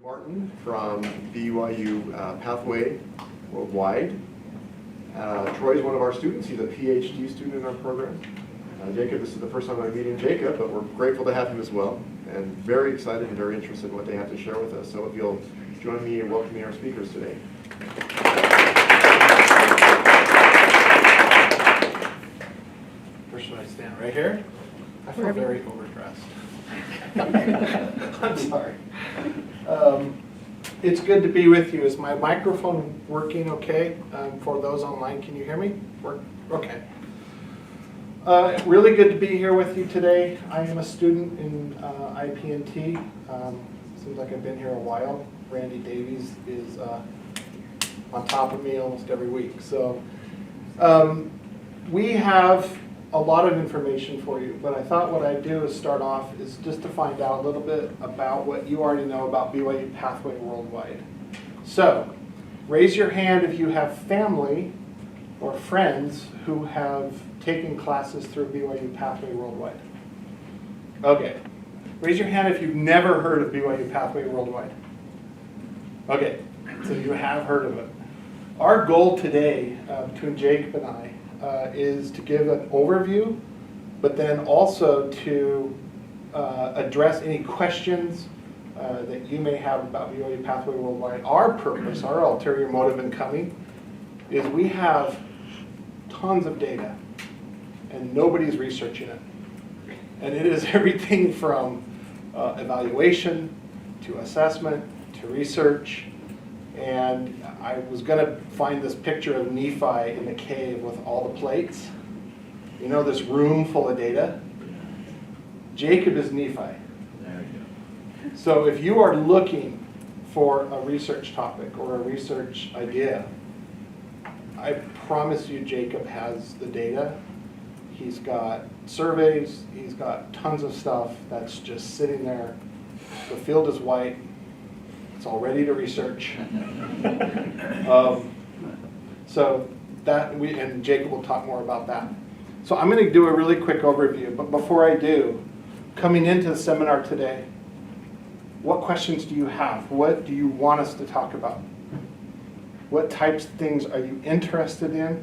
Martin from BYU Pathway Worldwide. Troy is one of our students. He's a PhD student in our program. Jacob, this is the first time I'm meeting Jacob, but we're grateful to have him as well, and very excited and very interested in what they have to share with us. So if you'll join me in welcoming our speakers today. Where should I stand? Right here? I feel very overdressed. I'm sorry. It's good to be with you. Is my microphone working okay? For those online, can you hear me? Okay. Really good to be here with you today. I am a student in IP&T. Seems like I've been here a while. Randy Davies is on top of me almost every week. So we have a lot of information for you, but I thought what I'd do is start off is just to find out a little bit about what you already know about BYU Pathway Worldwide. So raise your hand if you have family or friends who have taken classes through BYU Pathway Worldwide. Okay. Raise your hand if you've never heard of BYU Pathway Worldwide. Okay, so you have heard of it. Our goal today, between Jacob and I, is to give an overview, but then also to address any questions that you may have about BYU Pathway Worldwide. Our purpose, our ulterior motive in coming, is we have tons of data, and nobody's researching it. And it is everything from evaluation to assessment to research. And I was going to find this picture of Nephi in the cave with all the plates. You know, this room full of data? Jacob is Nephi. There you go. So if you are looking for a research topic or a research idea, I promise you Jacob has the data. He's got surveys, he's got tons of stuff that's just sitting there. The field is white. It's all ready to research. So that and Jacob will talk more about that. So I'm going to do a really quick overview, but before I do, coming into the seminar today, what questions do you have? What do you want us to talk about? What types of things are you interested in?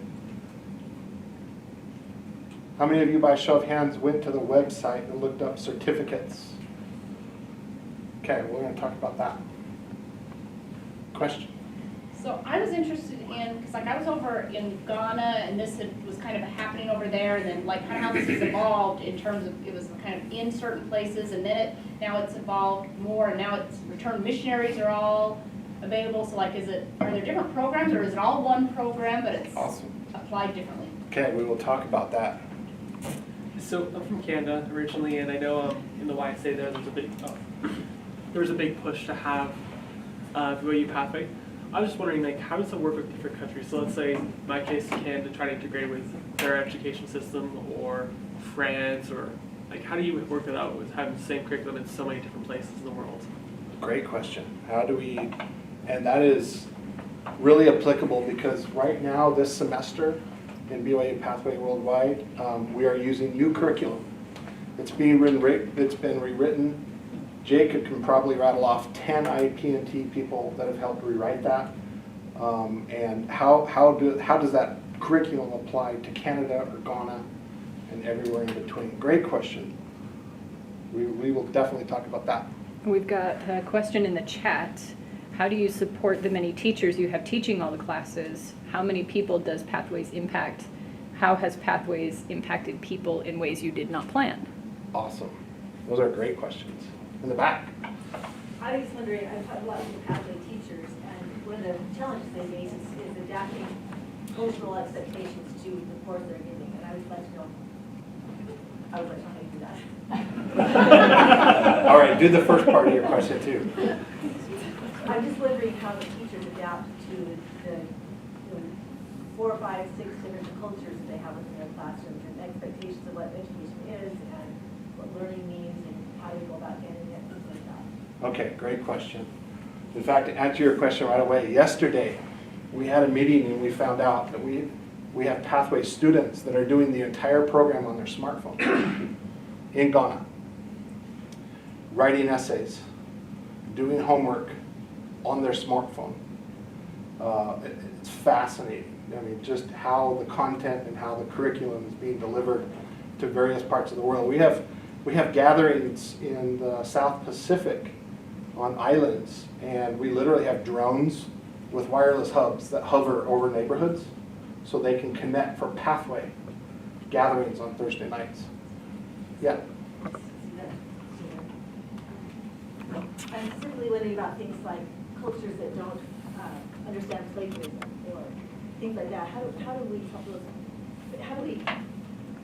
How many of you, by show of hands, went to the website and looked up certificates? Okay, we're going to talk about that. Question. So I was interested in, because I was over in Ghana, and this was kind of happening over there, and then kind of how this has evolved in terms of, it was kind of in certain places, and then now it's evolved more, and now it's returned missionaries are all available. So are there different programs, or is it all one program, but it's awesome applied differently? Okay, we will talk about that. So I'm from Canada originally, and I know in the YSA there was a big push to have BYU Pathway. I was just wondering, how does it work with different countries? So let's say, in my case, Canada try to integrate with their education system, or France, or how do you work it out with having the same curriculum in so many different places in the world? Great question. How do we, and that is really applicable because right now, this semester in BYU Pathway Worldwide, we are using new curriculum. It's been rewritten. Jacob can probably rattle off 10 IP&T people that have helped rewrite that. And how does that curriculum apply to Canada or Ghana and everywhere in between? Great question. We will definitely talk about that. We've got a question in the chat. How do you support the many teachers you have teaching all the classes? How many people does Pathways impact? How has Pathways impacted people in ways you did not plan? Awesome. Those are great questions. In the back. I was wondering, I've taught a lot of the Pathway teachers, and one of the challenges they face is adapting cultural expectations to the course they're giving, and I would like to know how you do that. All right, do the first part of your question too. I'm just wondering how the teachers adapt to the 4, 5, 6 different cultures that they have within their classrooms, and expectations of what education is, and what learning means, and how you go about getting it, things like that. Okay, great question. In fact, to answer your question right away, yesterday we had a meeting and we found out that we have Pathway students that are doing the entire program on their smartphone in Ghana, writing essays, doing homework, on their smartphone. It's fascinating. I mean, just how the content and how the curriculum is being delivered to various parts of the world. We have gatherings in the South Pacific on islands, and we literally have drones with wireless hubs that hover over neighborhoods so they can connect for pathway gatherings on Thursday nights. Yeah. I'm specifically wondering about things like cultures that don't understand plagiarism or things like that. How do we help those?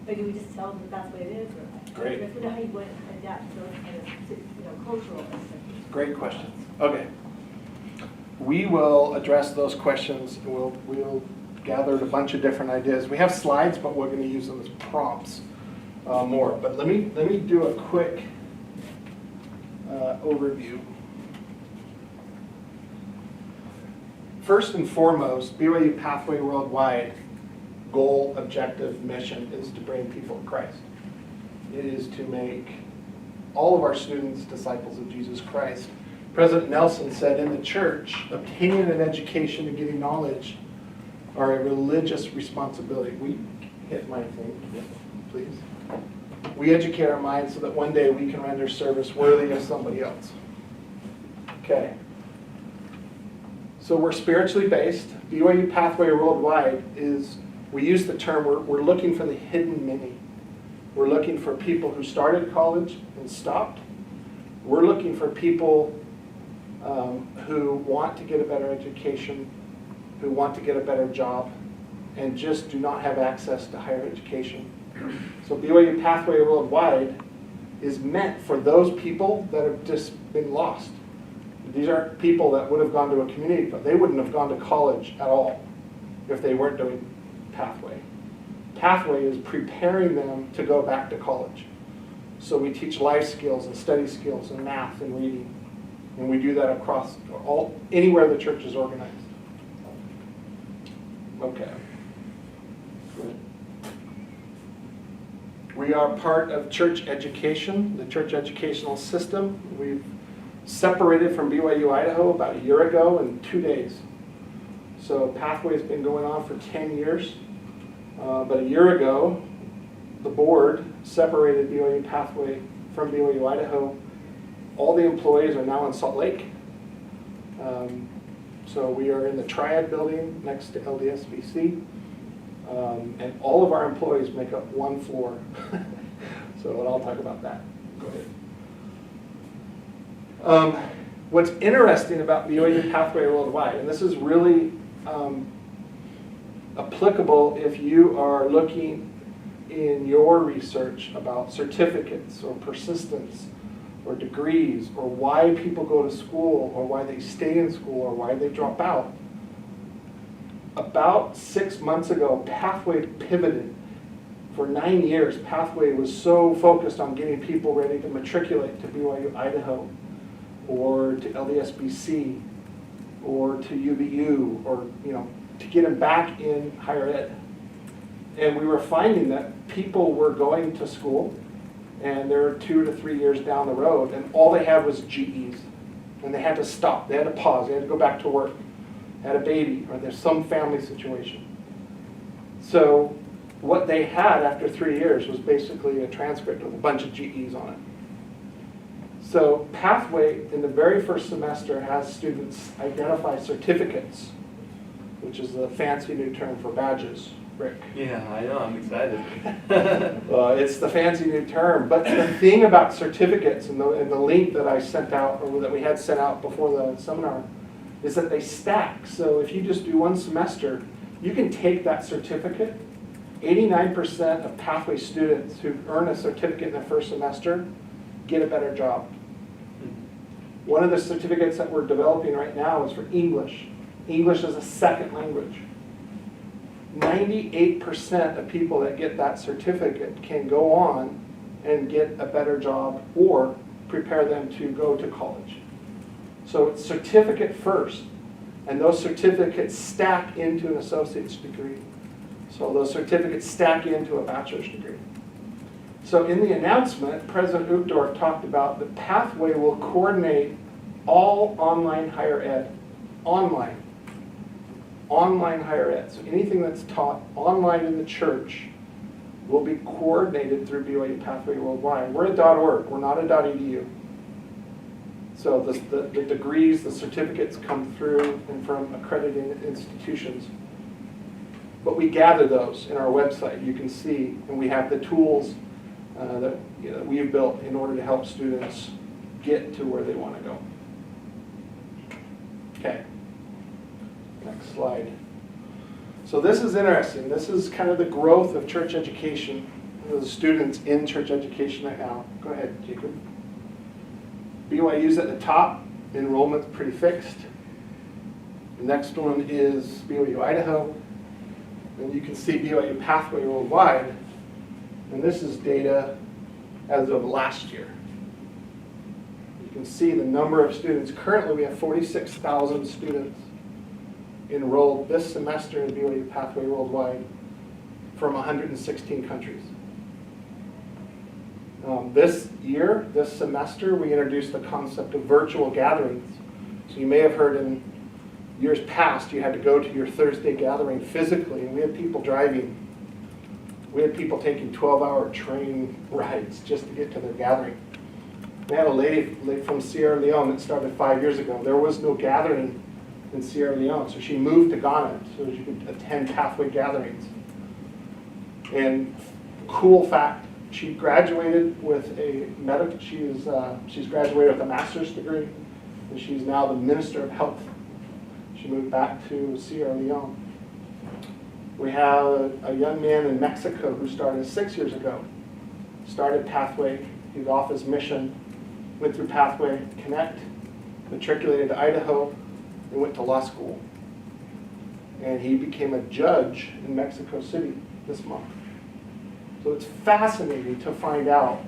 Or do we just tell them that that's what it is? Or Great. I wonder how you would adapt to those kind of cultural expectations. Great questions. Okay. We will address those questions. We'll gathered a bunch of different ideas. We have slides, but we're going to use them as prompts more. But let me do a quick overview. First and foremost, BYU Pathway Worldwide goal, objective, mission is to bring people to Christ. It is to make all of our students disciples of Jesus Christ. President Nelson said, in the church, obtaining an education and getting knowledge are a religious responsibility. We hit my thing, please. We educate our minds so that one day we can render service worthy of somebody else. Okay. So we're spiritually based. BYU Pathway Worldwide is, we use the term, we're looking for the hidden many. We're looking for people who started college and stopped. We're looking for people who want to get a better education, who want to get a better job, and just do not have access to higher education. So BYU Pathway Worldwide is meant for those people that have just been lost. These aren't people that would have gone to a community, but they wouldn't have gone to college at all if they weren't doing Pathway. Pathway is preparing them to go back to college. So we teach life skills and study skills and math and reading. And we do that across anywhere the church is organized. Okay. Good. We are part of church education, the church educational system. We've separated from BYU Idaho about a year ago in 2 days. So Pathway has been going on for 10 years. But a year ago, the board separated BYU Pathway from BYU Idaho. All the employees are now in Salt Lake. So we are in the Triad building next to LDSVC. And all of our employees make up one floor. So I'll talk about that. Go ahead. What's interesting about BYU Pathway Worldwide, and this is really applicable if you are looking in your research about certificates or persistence or degrees or why people go to school or why they stay in school or why they drop out. About 6 months ago, Pathway pivoted. For 9 years, Pathway was so focused on getting people ready to matriculate to BYU Idaho or to LDSBC or to UVU or, to get them back in higher ed. And we were finding that people were going to school and they're 2 to 3 years down the road and all they had was GEs. And they had to stop, they had to pause, they had to go back to work, had a baby, or there's some family situation. So what they had after 3 years was basically a transcript with a bunch of GEs on it. So Pathway in the very first semester has students identify certificates, which is a fancy new term for badges. Rick. Yeah, I know, I'm excited. It's the fancy new term, but the thing about certificates and the link that I sent out, or that we had sent out before the seminar, is that they stack. So if you just do one semester, you can take that certificate. 89% of Pathway students who earn a certificate in their first semester get a better job. One of the certificates that we're developing right now is for English. English is a second language. 98% of people that get that certificate can go on and get a better job or prepare them to go to college. So it's certificate first, and those certificates stack into an associate's degree. So those certificates stack into a bachelor's degree. So in the announcement, President Uchtdorf talked about the Pathway will coordinate all online higher ed, online higher ed. So anything that's taught online in the church will be coordinated through BYU Pathway Worldwide. We're a .org, we're not a .edu. So the degrees, the certificates come through and from accredited institutions. But we gather those in our website, you can see, and we have the tools that we've built in order to help students get to where they want to go. Okay, next slide. So this is interesting. This is kind of the growth of church education, the students in church education right now. Go ahead, Jacob. BYU's at the top, enrollment's pretty fixed. The next one is BYU Idaho. And you can see BYU Pathway Worldwide. And this is data as of last year. You can see the number of students. Currently, we have 46,000 students enrolled this semester in BYU Pathway Worldwide from 116 countries. This year, this semester, we introduced the concept of virtual gatherings. So you may have heard in years past, you had to go to your Thursday gathering physically, and we had people driving. We had people taking 12-hour train rides just to get to their gathering. We had a lady from Sierra Leone that started 5 years ago. There was no gathering in Sierra Leone, so she moved to Ghana so she could attend Pathway gatherings. And cool fact, she graduated with a medical. She's graduated with a master's degree, and she's now the Minister of Health. She moved back to Sierra Leone. We have a young man in Mexico who started 6 years ago. Started Pathway. He's off his mission. Went through Pathway Connect, matriculated to Idaho, and went to law school. And he became a judge in Mexico City this month. So it's fascinating to find out,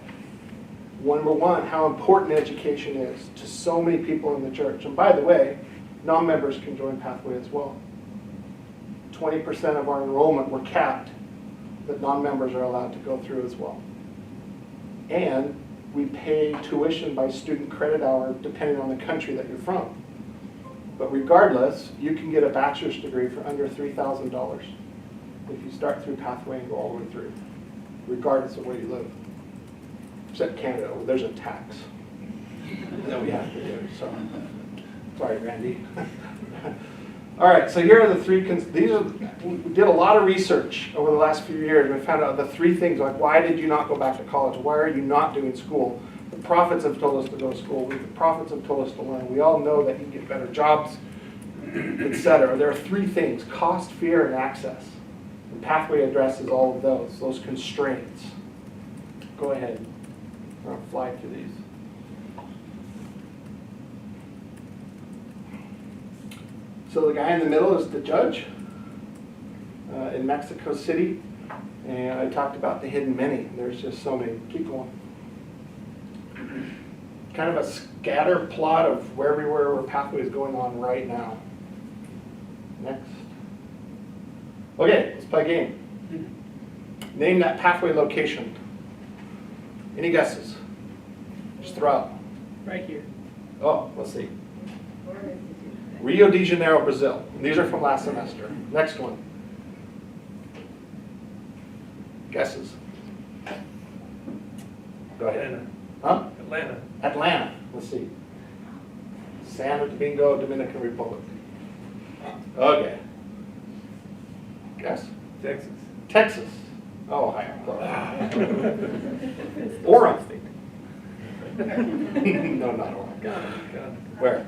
number one, how important education is to so many people in the church. And by the way, non-members can join Pathway as well. 20% of our enrollment were capped, but non-members are allowed to go through as well. And we pay tuition by student credit hour depending on the country that you're from. But regardless, you can get a bachelor's degree for under $3,000 if you start through Pathway and go all the way through, regardless of where you live. Except Canada, where there's a tax that we have to do. So, sorry, Randy. All right, so here are the three. We did a lot of research over the last few years. We found out the three things, like why did you not go back to college? Why are you not doing school? The prophets have told us to go to school. The prophets have told us to learn. We all know that you get better jobs, etc. There are three things: cost, fear, and access. And Pathway addresses all of those constraints. Go ahead. I'm going to fly through these. So the guy in the middle is the judge in Mexico City. And I talked about the hidden many. There's just so many. Keep going. Kind of a scatter plot of everywhere where Pathway is going on right now. Next. Okay, let's play a game. Name that Pathway location. Any guesses? Just throw out. Right here. Oh, let's see. Rio de Janeiro, Brazil. These are from last semester. Next one. Guesses? Go ahead. Atlanta. Huh? Atlanta. Atlanta. Let's see. Santo Domingo, Dominican Republic. Okay. Guess? Texas. Texas. Oh, hi. Orem. No, not Orem. God. Where?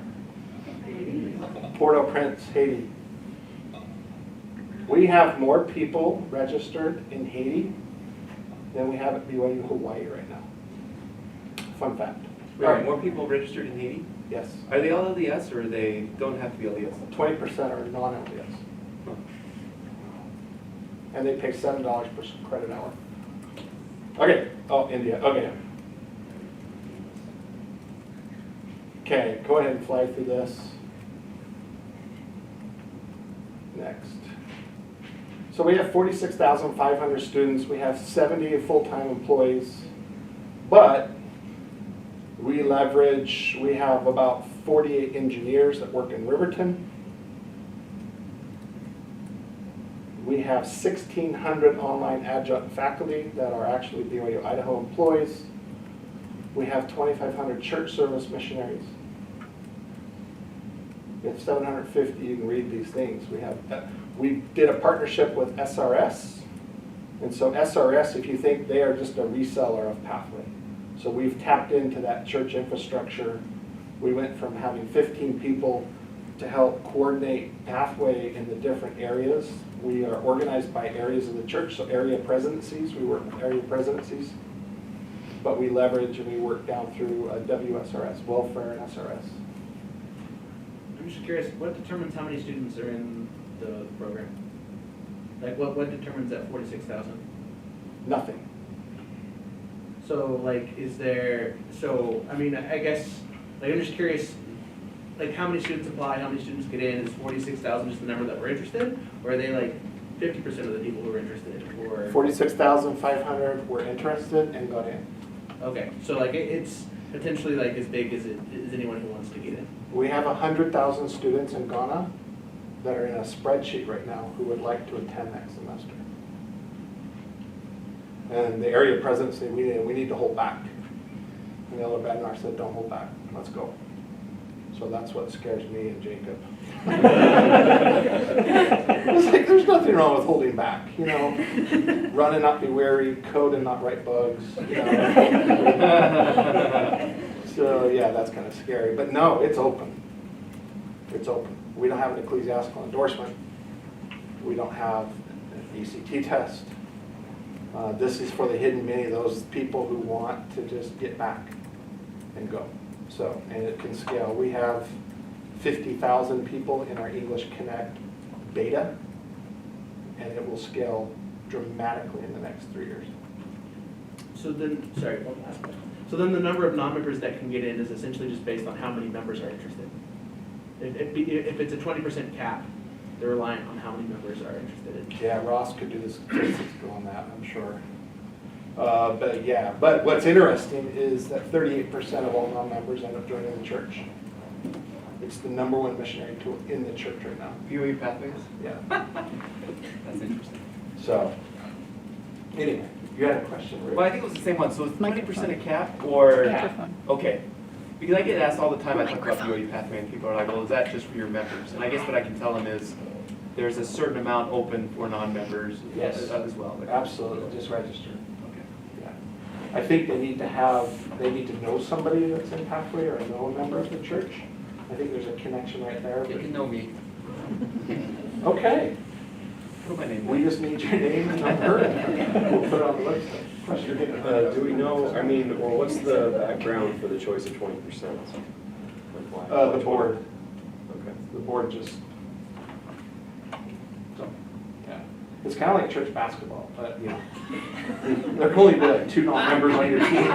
Port-au-Prince, Haiti. We have more people registered in Haiti than we have at BYU Hawaii right now. Fun fact. There are more people registered in Haiti? Yes. Are they all LDS or they don't have to be LDS? 20% are non-LDS. And they pay $7 per credit hour. Okay. Oh, India. Okay. Okay, go ahead and fly through this. Next. So we have 46,500 students. We have 70 full-time employees. But we have about 48 engineers that work in Riverton. We have 1,600 online adjunct faculty that are actually BYU Idaho employees. We have 2,500 church service missionaries. We have 750, you can read these things. We did a partnership with SRS. And so SRS, if you think they are just a reseller of Pathway. So we've tapped into that church infrastructure. We went from having 15 people to help coordinate Pathway in the different areas. We are organized by areas of the church, so area presidencies. We work with area presidencies. But we leverage and we work down through WSRS, welfare and SRS. I'm just curious, what determines how many students are in the program? Like, what determines that 46,000? Nothing. So, like, I mean, I guess, like, I'm just curious, like, how many students apply, how many students get in? Is 46,000 just the number that we're interested? Or are they, like, 50% of the people who are interested? Or 46,500 were interested and got in. Okay, so, like, it's potentially, like, as big as anyone who wants to get in. We have 100,000 students in Ghana that are in a spreadsheet right now who would like to attend next semester. And the area presidents say, we need to hold back. And the elder Bednar said, don't hold back, let's go. So that's what scares me and Jacob. It's like, there's nothing wrong with holding back, you know. Run and not be weary, code and not write bugs, you know. So yeah, that's kind of scary, but no, it's open. It's open. We don't have an ecclesiastical endorsement. We don't have an ECT test. This is for the hidden many, those people who want to just get back and go. So, and it can scale. We have 50,000 people in our English Connect beta, and it will scale dramatically in the next 3 years. So then, sorry, one last question. So then the number of non-members that can get in is essentially just based on how many members are interested. If it's a 20% cap, they're reliant on how many members are interested in. Yeah, Ross could do the statistics on that, I'm sure. But yeah, but what's interesting is that 38% of all non-members end up joining the church. It's the #1 missionary tool in the church right now. BYU Pathways? Yeah. That's interesting. So, anyway, you had a question, Rick? Well, I think it was the same one. So is 20% a Microphone. cap or? Microphone. Okay. Because I get asked all the time, I talk about BYU Pathway, and people are like, well, is that just for your members? And I guess what I can tell them is there's a certain amount open for non-members Yes. as well. Absolutely, just register. Okay. Yeah. I think they need to know somebody that's in Pathway or know a member of the church. I think there's a connection right there. You can know me. Okay, Put my name we on. just need your name and number, and we'll put it on the website. Question. Do we know, I mean, or what's the background for the choice of 20%? The board. Okay. The board just, so, yeah. It's kind of like church basketball, but, you know, there can only be like 2 non-members on your team.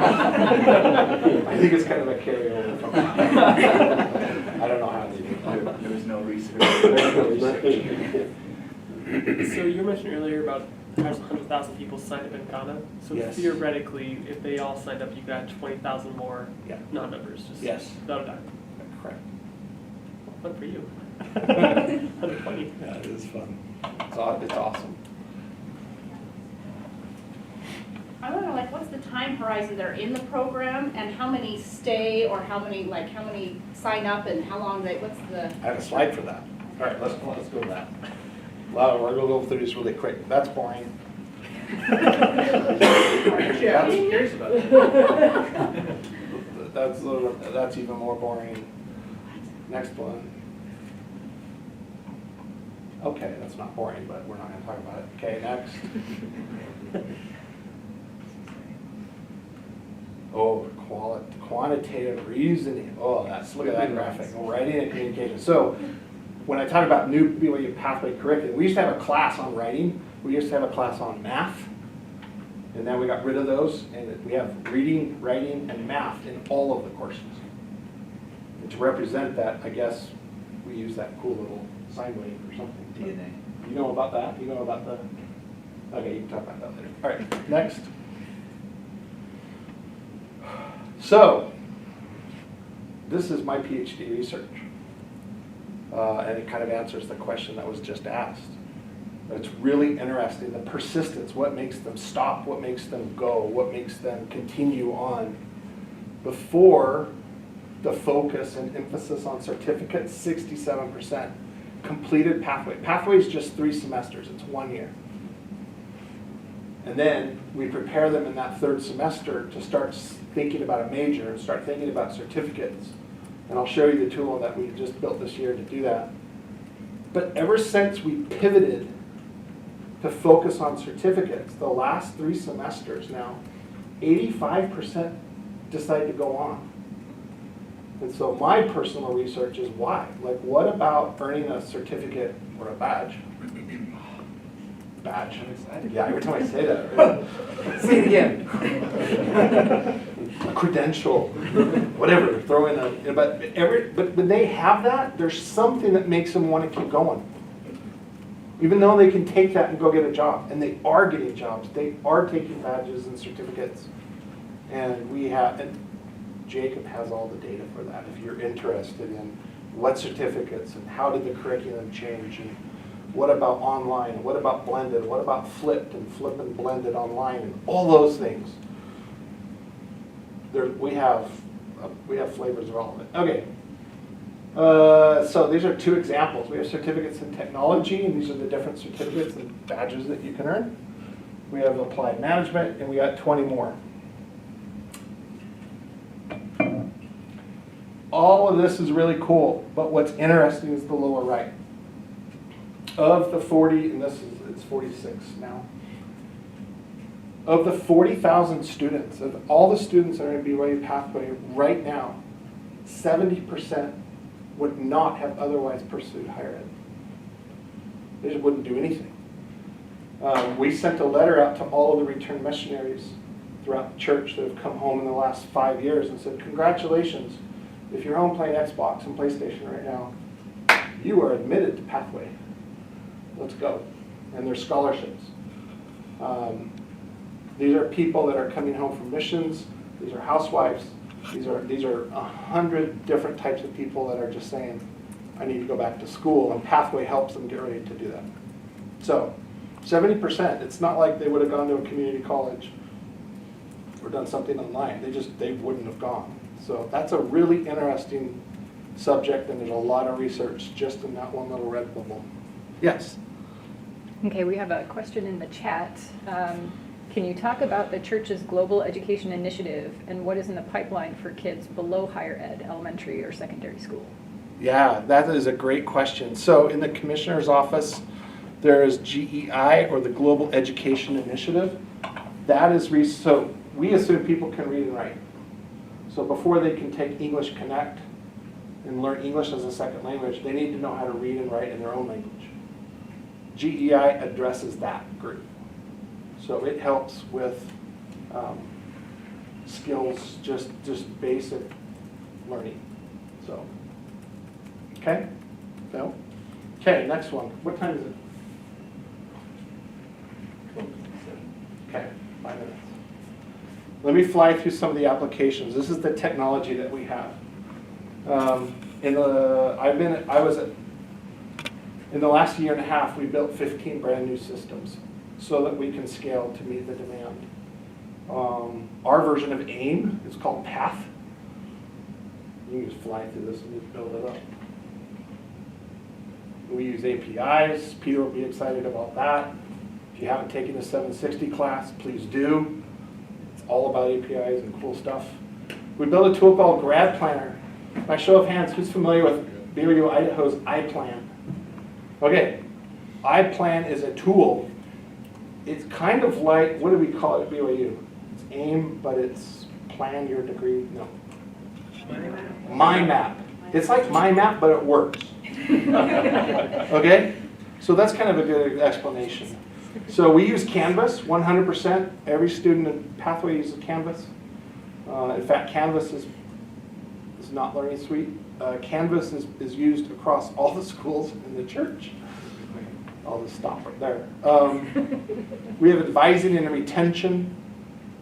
I think it's kind of a carryover from that. I don't know how they do it. There was no research. There's no research. So you mentioned earlier about 100,000 people signed up in Ghana. So Yes. theoretically, if they all signed up, you got 20,000 more Yeah. non-members. Just Yes. without a doubt. Correct. Fun for you. 120. Yeah, it is fun. It's awesome. I want to know, like, what's the time horizon they're in the program and how many stay or how many sign up and how long what's the? I have a slide for that. All right, let's go to that. Well, we're gonna go through this really quick. That's boring. Actually, I was curious about that. That's even more boring. Next one. Okay, that's not boring, but we're not gonna talk about it. Okay, next. Oh, quantitative reasoning. Oh, look at that graphic. Writing and communication. So, when I talk about new BYU Pathway curriculum, we used to have a class on writing. We used to have a class on math. And then we got rid of those, and we have reading, writing, and math in all of the courses. And to represent that, I guess we use that cool little sine wave or something. DNA. You know about that? You know about the? Okay, you can talk about that later. All right, next. So, this is my PhD research. And it kind of answers the question that was just asked. It's really interesting, the persistence, what makes them stop, what makes them go, what makes them continue on. Before, the focus and emphasis on certificates, 67%. Completed pathway. Pathway is just 3 semesters, it's 1 year. And then we prepare them in that 3rd semester to start thinking about a major and start thinking about certificates. And I'll show you the tool that we just built this year to do that. But ever since we pivoted to focus on certificates, the last 3 semesters now, 85% decide to go on. And so my personal research is why? Like, what about earning a certificate or a badge? Badge. Yeah, every time I say that, right? Say it again. A credential, whatever, throw in a, but when they have that, there's something that makes them want to keep going. Even though they can take that and go get a job, and they are getting jobs, they are taking badges and certificates. And we have, and Jacob has all the data for that if you're interested in what certificates and how did the curriculum change, and what about online, what about blended, what about flipped and flip and blended online, and all those things. We have flavors of all of it. Okay. So these are 2 examples. We have certificates in technology, and these are the different certificates and badges that you can earn. We have applied management, and we got 20 more. All of this is really cool, but what's interesting is the lower right. Of the 40, and it's 46 now. Of the 40,000 students, of all the students that are in BYU Pathway right now, 70% would not have otherwise pursued higher ed. They just wouldn't do anything. We sent a letter out to all of the returned missionaries throughout the church that have come home in the last 5 years and said, congratulations, if you're home playing Xbox and PlayStation right now, you are admitted to Pathway. Let's go. And there's scholarships. These are people that are coming home from missions. These are housewives. These are 100 different types of people that are just saying, I need to go back to school, and Pathway helps them get ready to do that. So 70%, it's not like they would have gone to a community college or done something online. They wouldn't have gone. So that's a really interesting subject, and there's a lot of research just in that one little red bubble. Yes? Okay, we have a question in the chat. Can you talk about the church's global education initiative and what is in the pipeline for kids below higher ed, elementary or secondary school? Yeah, that is a great question. So in the commissioner's office, there is GEI, or the Global Education Initiative. That is, so we assume people can read and write. So before they can take English Connect and learn English as a second language, they need to know how to read and write in their own language. GEI addresses that group. So it helps with skills, just basic learning. So, okay? No? Okay, next one. What time is it? Okay, 5 minutes. Let me fly through some of the applications. This is the technology that we have. In the last year and a half, we built 15 brand new systems so that we can scale to meet the demand. Our version of AIM is called PATH. You can just fly through this and just build it up. We use APIs. Peter will be excited about that. If you haven't taken the 760 class, please do. It's all about APIs and cool stuff. We built a tool called Grad Planner. By show of hands, who's familiar with BYU Idaho's iPlan? Okay, iPlan is a tool. It's kind of like, what do we call it at BYU? It's AIM, but it's plan your degree, no. MyMap. It's like MyMap, but it works. Okay? So that's kind of a good explanation. So we use Canvas, 100%. Every student in Pathway uses Canvas. In fact, Canvas is not Learning Suite. Canvas is used across all the schools in the church. I'll just stop right there. We have advising and retention.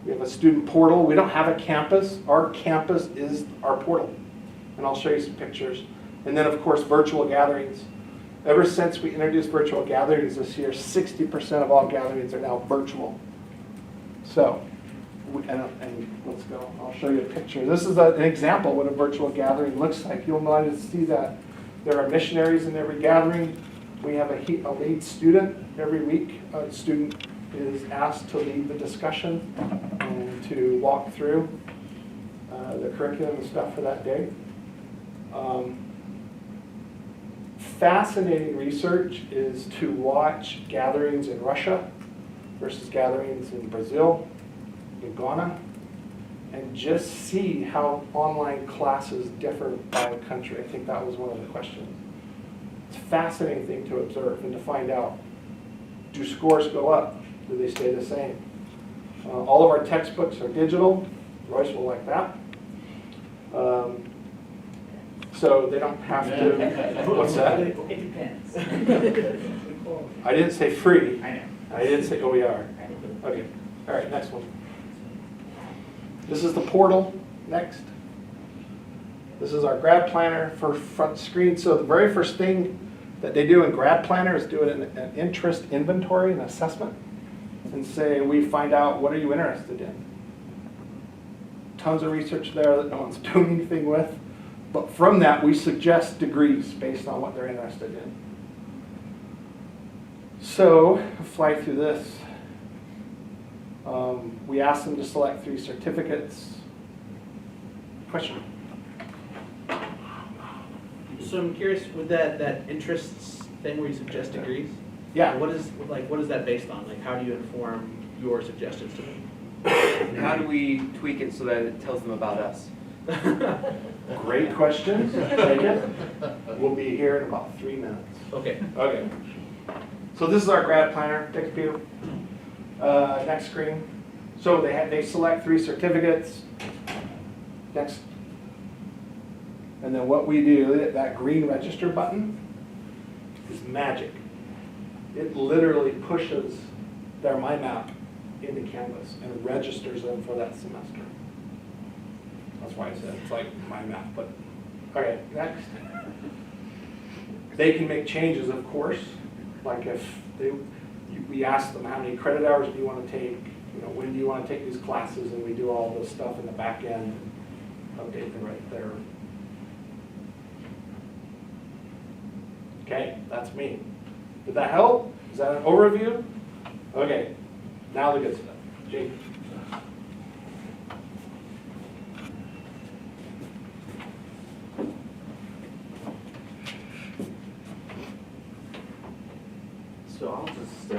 We have a student portal. We don't have a campus. Our campus is our portal. and I'll show you some pictures. And then, of course, virtual gatherings. Ever since we introduced virtual gatherings this year, 60% of all gatherings are now virtual. So, and let's go, I'll show you a picture. This is an example of what a virtual gathering looks like. You'll notice to see that there are missionaries in every gathering. We have a lead student every week. A student is asked to lead the discussion and to walk through the curriculum and stuff for that day. Fascinating research is to watch gatherings in Russia versus gatherings in Brazil, in Ghana, and just see how online classes differ by country. I think that was one of the questions. It's a fascinating thing to observe and to find out. Do scores go up? Do they stay the same? All of our textbooks are digital. Royce will like that. So they don't have to, what's that? It depends. I didn't say free. I know. I didn't say OER. Okay, all right, next one. This is the portal, next. This is our grad planner for front screen. So the very first thing that they do in grad planner is do an interest inventory, an assessment, and say, we find out, what are you interested in? Tons of research there that no one's doing anything with. But from that, we suggest degrees based on what they're interested in. So, fly through this. We ask them to select 3 certificates. Question? So I'm curious, with that interests thing where you suggest degrees? Yeah. What is that based on? Like, how do you inform your suggestions to them? And how do we tweak it so that it tells them about us? Great question. Take it. We'll be here in about 3 minutes. Okay. Okay. So this is our grad planner. Take a peek. Next screen. So they select 3 certificates. Next. And then what we do, that green register button is magic. It literally pushes their mind map into Canvas and registers them for that semester. That's why I said it's like mind map, but okay, next. They can make changes, of course. Like if we ask them how many credit hours do you want to take, when do you want to take these classes, and we do all this stuff in the back end, update them right there. Okay, that's me. Did that help? Is that an overview? Okay, now the good stuff. Jake. So I'll just,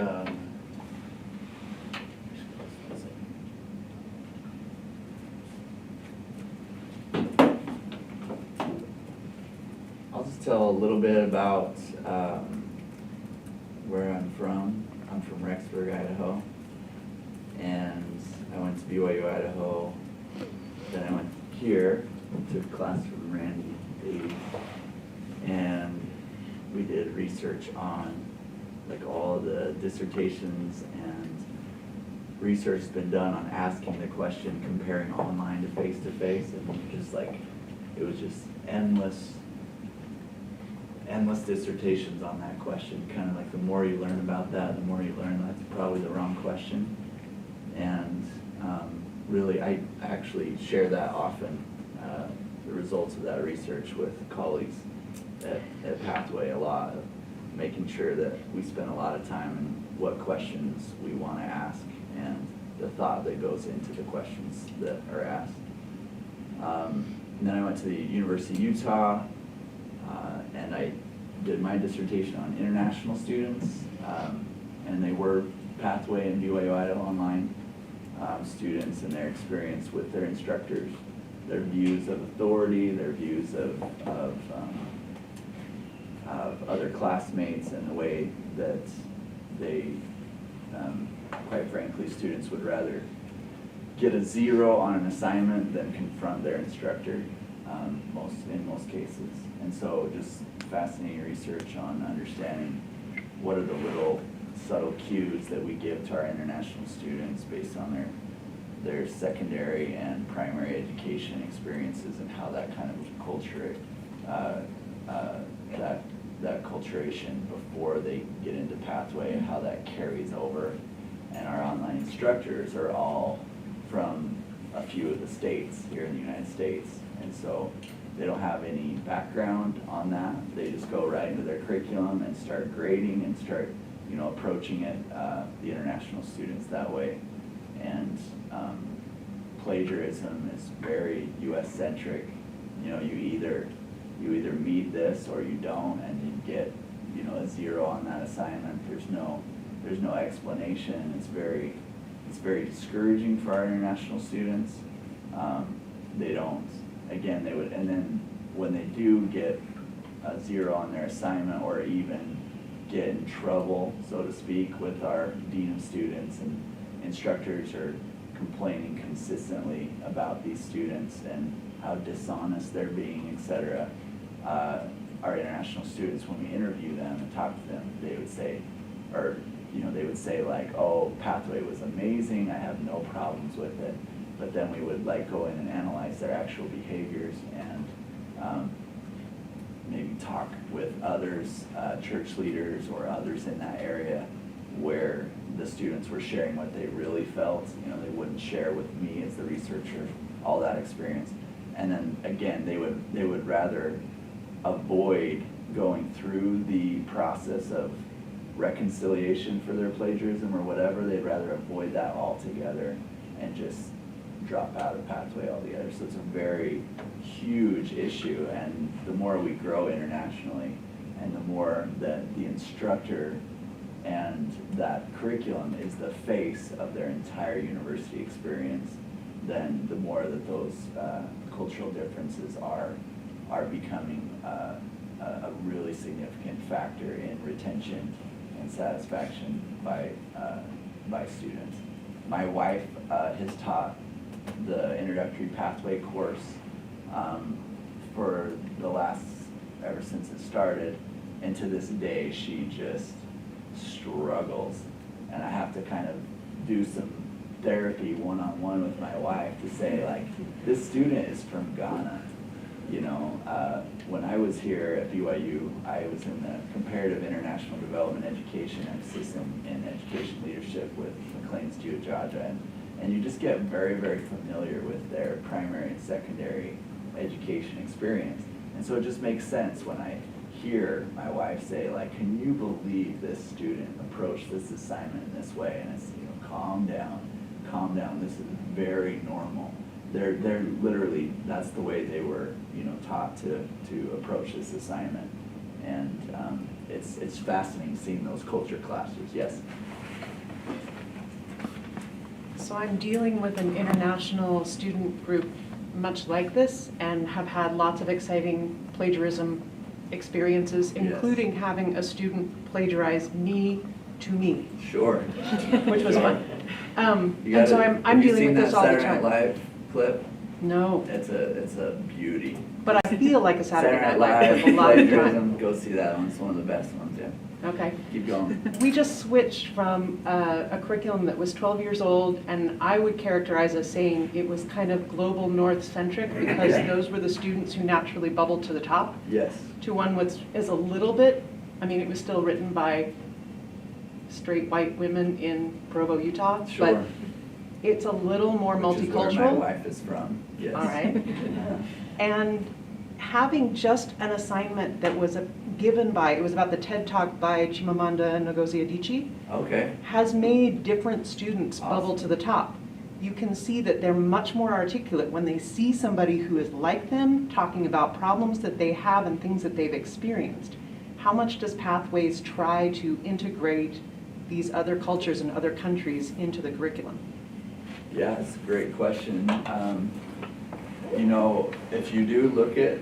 tell a little bit about where I'm from. I'm from Rexburg, Idaho, and I went to BYU, Idaho. Then I went here, took a class from Randy Davey, and we did research on like all the dissertations, and research has been done on asking the question, comparing online to face, and just like, it was just endless dissertations on that question. Kind of like the more you learn about that, the more you learn that's probably the wrong question. And really, I actually share that often, the results of that research with colleagues at Pathway a lot, of making sure that we spend a lot of time in what questions we want to ask and the thought that goes into the questions that are asked. And then I went to the University of Utah, and I did my dissertation on international students, and they were Pathway and BYU Idaho online students, and their experience with their instructors, their views of authority, their views of other classmates, and the way that they, quite frankly, students would rather get a 0 on an assignment than confront their instructor in most cases. And so just fascinating research on understanding what are the little subtle cues that we give to our international students based on their secondary and primary education experience. experiences and how that kind of culture, that culturation before they get into Pathway and how that carries over. And our online instructors are all from a few of the states here in the United States. And so they don't have any background on that. They just go right into their curriculum and start grading and start, approaching it, the international students that way. And plagiarism is very US-centric. You either meet this or you don't, and you get, a 0 on that assignment. There's no explanation. It's very discouraging for our international students. They don't, again, they would, and then when they do get a 0 on their assignment or even get in trouble, so to speak, with our dean of students, and instructors are complaining consistently about these students and how dishonest they're being, etc. Our international students, when we interview them and talk to them, they would say, they would say like, oh, Pathway was amazing, I have no problems with it. But then we would go in and analyze their actual behaviors and maybe talk with others, church leaders or others in that area, where the students were sharing what they really felt. They wouldn't share with me as the researcher all that experience. And then again, they would rather avoid going through the process of reconciliation for their plagiarism or whatever. They'd rather avoid that altogether and just drop out of Pathway altogether. So it's a very huge issue, and the more we grow internationally and the more that the instructor and that curriculum is the face of their entire university experience, then the more that those cultural differences are becoming a really significant factor in retention and satisfaction by students. My wife has taught the introductory pathway course for the last, ever since it started, and to this day she just struggles, and I have to kind of do some therapy one-on-one with my wife to say, like, this student is from Ghana. When I was here at BYU, I was in the comparative international development education emphasis in education leadership with McLean's Georgia, and you just get very, very familiar with their primary and secondary education experience. And so it just makes sense when I hear my wife say, like, can you believe this student approached this assignment in this way? And it's, calm down, this is very normal. They're literally, that's the way they were, taught to approach this assignment. And it's fascinating seeing those culture clashes. Yes? So I'm dealing with an international student group much like this, and have had lots of exciting plagiarism experiences, including having a student plagiarize me to me. Sure. Which was fun. And so I'm dealing with this all the Saturday Night time. Live clip? No, It's a beauty. but I feel like a Saturday Night Live Live, clip a lot of the plagiarism, time. go see that one, it's one of the best ones, yeah. Okay. Keep going. We just switched from a curriculum that was 12 years old, and I would characterize as saying it was kind of global north-centric, because those were the students who naturally bubbled to the top, Yes. to one which is a little bit, it was still written by straight white women in Provo, Utah, Sure. but it's a little more Which is where my multicultural. wife is from, yes. All right. And having just an assignment that was given by, it was about the TED Talk by Chimamanda Ngozi Adichie, Okay, has made different students bubble to the top. You can see that they're much more articulate when they see somebody who is like them, talking about problems that they have and things that they've experienced. How much does Pathways try to integrate these other cultures and other countries into the curriculum? yeah, it's a great question. If you do look at,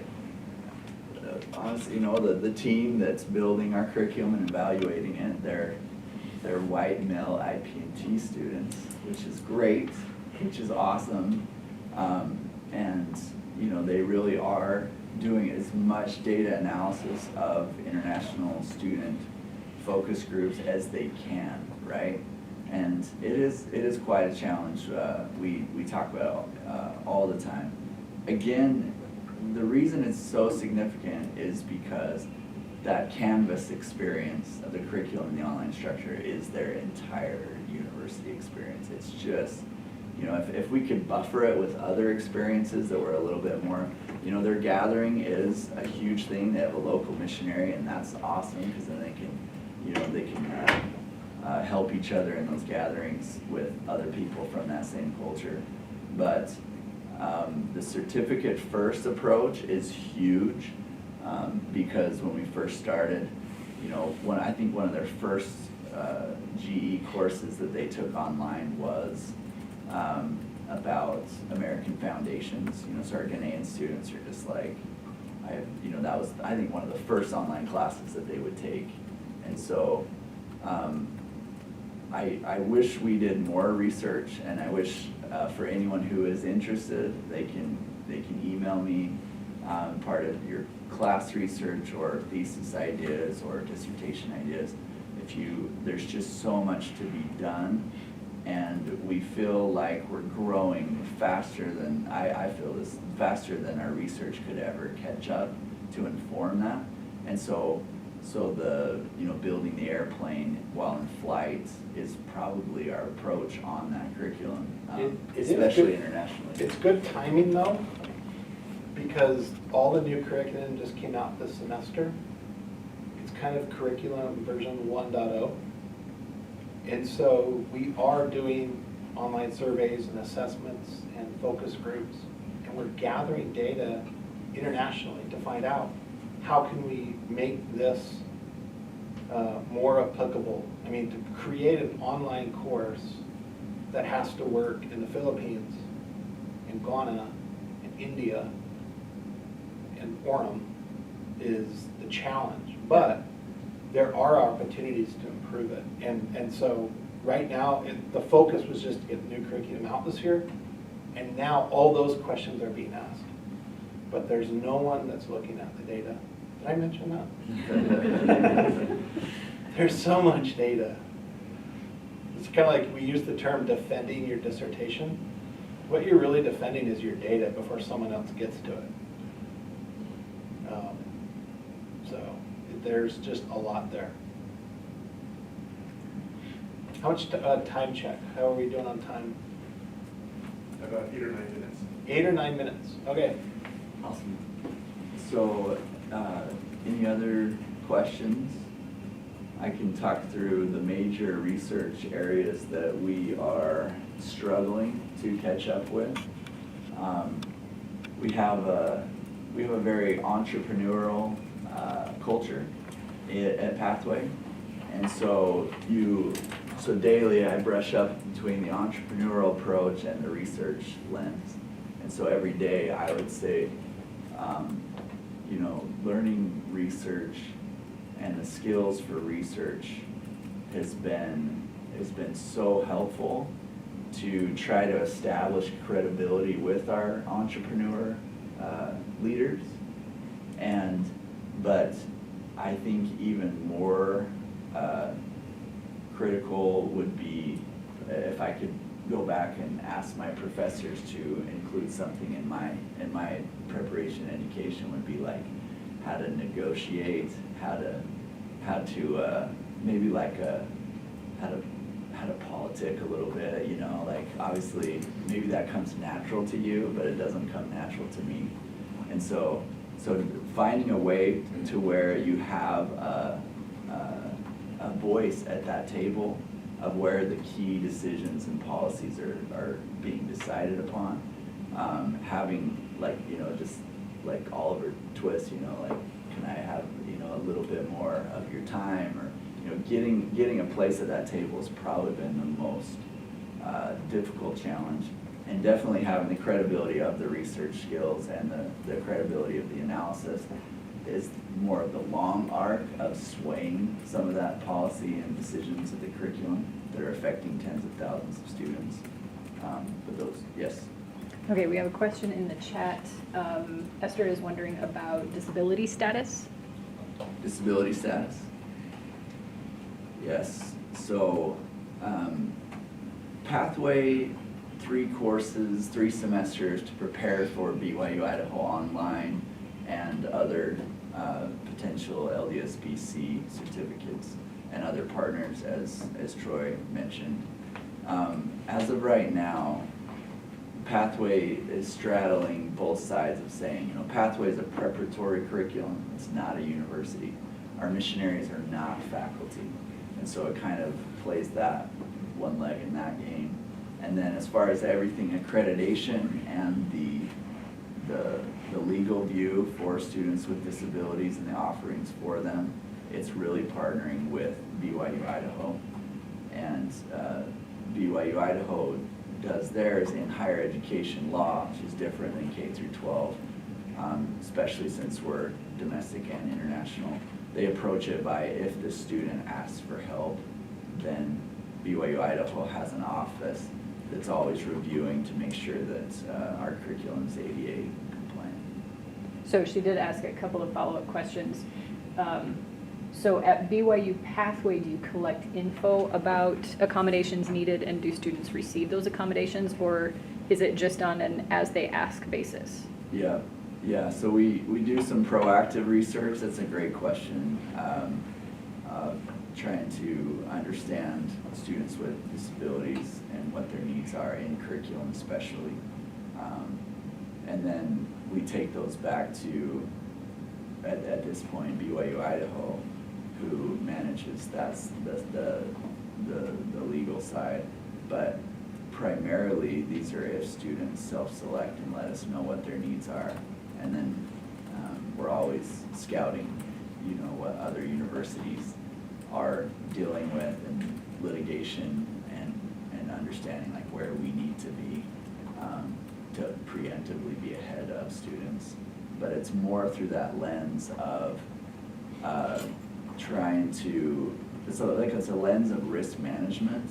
honestly, the team that's building our curriculum and evaluating it, they're white male IP&T students, which is great, which is awesome. And they really are doing as much data analysis of international student focus groups as they can, right? And it is quite a challenge. We talk about it all the time. again, the reason it's so significant is because that Canvas experience of the curriculum and the online structure is their entire university experience. It's just, you know, if we could buffer it with other experiences that were a little bit more, you know, their gathering is a huge thing. They have a local missionary, and that's awesome because then they can, you know, they can help each other in those gatherings with other people from that same culture. But the certificate first approach is huge because when we first started, you know, I think one of their first GE courses that they took online was about American foundations. You know, so our Ghanaian students are just like, you know, that was, I think, one of the first online classes that they would take. And so I wish we did more research, and I wish for anyone who is interested, they can email me part of your class research or thesis ideas or dissertation ideas. There's just so much to be done, and we feel like we're growing faster than, I feel this, faster than our research could ever catch up to inform that. And so the, you know, building the airplane while in flight is probably our approach on that curriculum, especially internationally. It's good timing though, because all the new curriculum just came out this semester. It's kind of curriculum version 1.0. And so we are doing online surveys and assessments and focus groups, and we're gathering data internationally to find out how can we make this more applicable. I mean, to create an online course that has to work in the Philippines, in Ghana, in India, and Orem is the challenge. But there are opportunities to improve it. And so right now, the focus was just to get the new curriculum out this year. And now all those questions are being asked. But there's no one that's looking at the data. Did I mention that? There's so much data. It's kind of like we use the term defending your dissertation. What you're really defending is your data before someone else gets to it. So there's just a lot there. How much time check? How are we doing on time? About 8 or 9 minutes. 8 or 9 minutes. Okay. Awesome. So, any other questions? I can talk through the major research areas that we are struggling to catch up with. We have a very entrepreneurial culture at Pathway, and so daily I brush up between the entrepreneurial approach and the research lens. And so every day I would say, you know, learning research and the skills for research has been so helpful to try to establish credibility with our entrepreneur leaders. But I think even more critical would be if I could go back and ask my professors to include something in my preparation education, would be like how to negotiate, how to maybe like how to politic a little bit, you know, like obviously maybe that comes natural to you, but it doesn't come natural to me. And so finding a way to where you have a voice at that table of where the key decisions and policies are being decided upon, having, like, you know, just like Oliver Twist, you know, like, can I have, you know, a little bit more of your time, or, you know, getting a place at that table has probably been the most difficult challenge. And definitely having the credibility of the research skills and the credibility of the analysis is more of the long arc of swaying some of that policy and decisions of the curriculum that are affecting tens of thousands of students. But those, yes. Okay, we have a question in the chat. Esther is wondering about disability status. Disability status. Yes. So Pathway 3 courses, 3 semesters to prepare for BYU Idaho Online and other potential LDSBC certificates and other partners, as Troy mentioned. As of right now, Pathway is straddling both sides of saying, Pathway is a preparatory curriculum, it's not a university. Our missionaries are not faculty. And so it kind of plays that one leg in that game. And then as far as everything accreditation and the legal view for students with disabilities and the offerings for them, it's really partnering with BYU Idaho. And BYU Idaho does theirs in higher education law, which is different than K through 12, especially since we're domestic and international. They approach it by, if the student asks for help, then BYU Idaho has an office that's always reviewing to make sure that our curriculum is ADA compliant. So she did ask a couple of follow-up questions. So at BYU Pathway, do you collect info about accommodations needed, and do students receive those accommodations, or is it just on an as-they-ask basis? Yeah, so we do some proactive research. That's a great question. Trying to understand students with disabilities and what their needs are in curriculum especially. And then we take those back to, at this point, BYU Idaho, who manages that's the legal side. But primarily, these are if students self-select and let us know what their needs are. And then we're always scouting, what other universities are dealing with and litigation and understanding like where we need to be to preemptively be ahead of students. But it's more through that lens of trying to, it's a lens of risk management,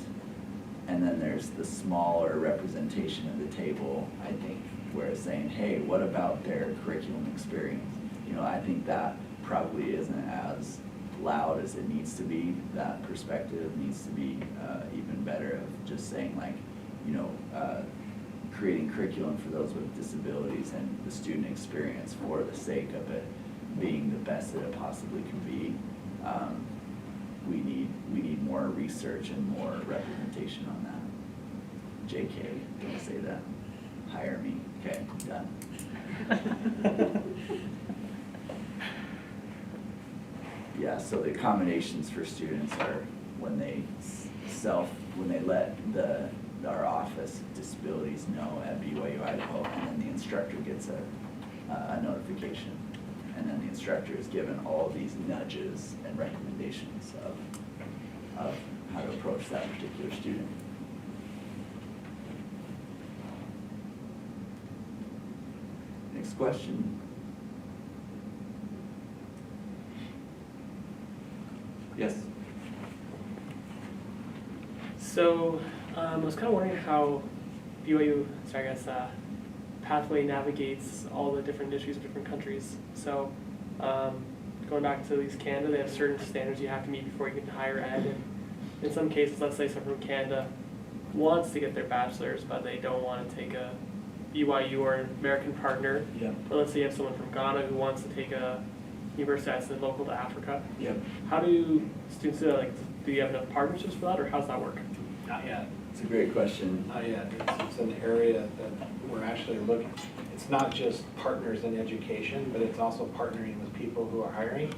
and then there's the smaller representation of the table, I think, where it's saying, hey, what about their curriculum experience? I think that probably isn't as loud as it needs to be. That perspective needs to be even better of just saying like, creating curriculum for those with disabilities and the student experience for the sake of it being the best that it possibly can be. We need more research and more representation on that. JK, don't say that. Hire me. Okay, done. Yeah, so the accommodations for students are when they let our office of disabilities know at BYU Idaho, and then the instructor gets a notification. And then the instructor is given all these nudges and recommendations of how to approach that particular student. Next question. Yes? So I was kind of wondering how BYU, Pathway navigates all the different issues of different countries. So going back to at least Canada, they have certain standards you have to meet before you get to higher ed. And in some cases, let's say someone from Canada wants to get their bachelor's, but they don't want to take a BYU or an American partner. Yep. Or let's say you have someone from Ghana who wants to take a university that's local to Africa. Yep. How do students do that? Like, do you have enough partnerships for that, or how's that work? Not yet. It's a great question. Not yet. It's an area that we're actually looking. It's not just partners in education, but it's also partnering with people who are hiring,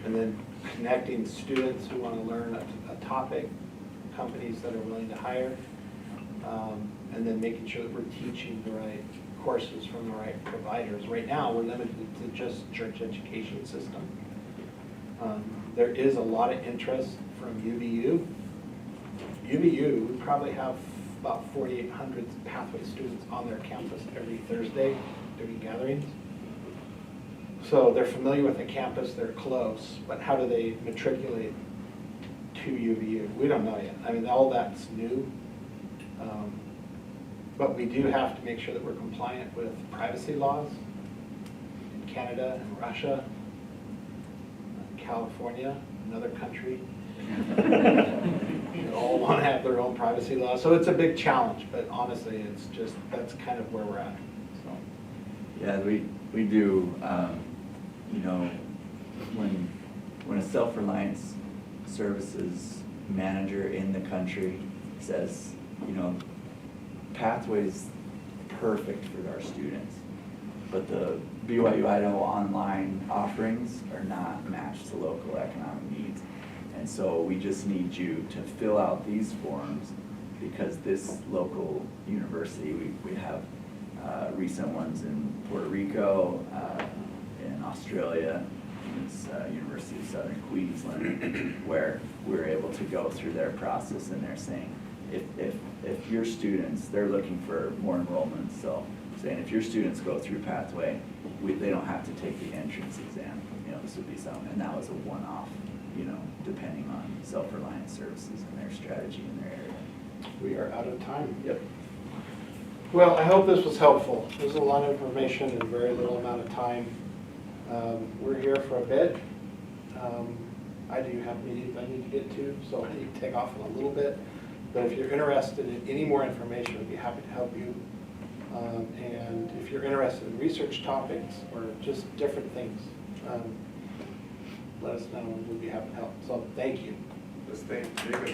and then connecting students who want to learn a topic, companies that are willing to hire, and then making sure that we're teaching the right courses from the right providers. Right now, we're limited to just church education system. There is a lot of interest from UVU. UVU, we probably have about 4,800 Pathway students on their campus every Thursday doing gatherings. So they're familiar with the campus, they're close, but how do they matriculate to UVU? We don't know yet. I mean, all that's new. But we do have to make sure that we're compliant with privacy laws in Canada and Russia, California, another country. They all want to have their own privacy law, so it's a big challenge, but honestly, it's just, that's kind of where we're at, so. Yeah, we do, you know, when a self-reliance services manager in the country says, you know, Pathway's perfect for our students, but the BYU Idaho online offerings are not matched to local economic needs. And so we just need you to fill out these forms because this local university, we have recent ones in Puerto Rico, in Australia, it's University of Southern Queensland, where we're able to go through their process and they're saying, if your students, they're looking for more enrollments, so saying if your students go through Pathway, they don't have to take the entrance exam, you know, this would be some, and that was a one-off, you know, depending on self-reliance services and their strategy in their area. We are out of time. Yep. Well, I hope this was helpful. There's a lot of information in very little amount of time. We're here for a bit. I do have meetings I need to get to, so I need to take off in a little bit. But if you're interested in any more information, we'd be happy to help you. And if you're interested in research topics or just different things, let us know and we'd be happy to help. So thank you. Let's thank Jacob.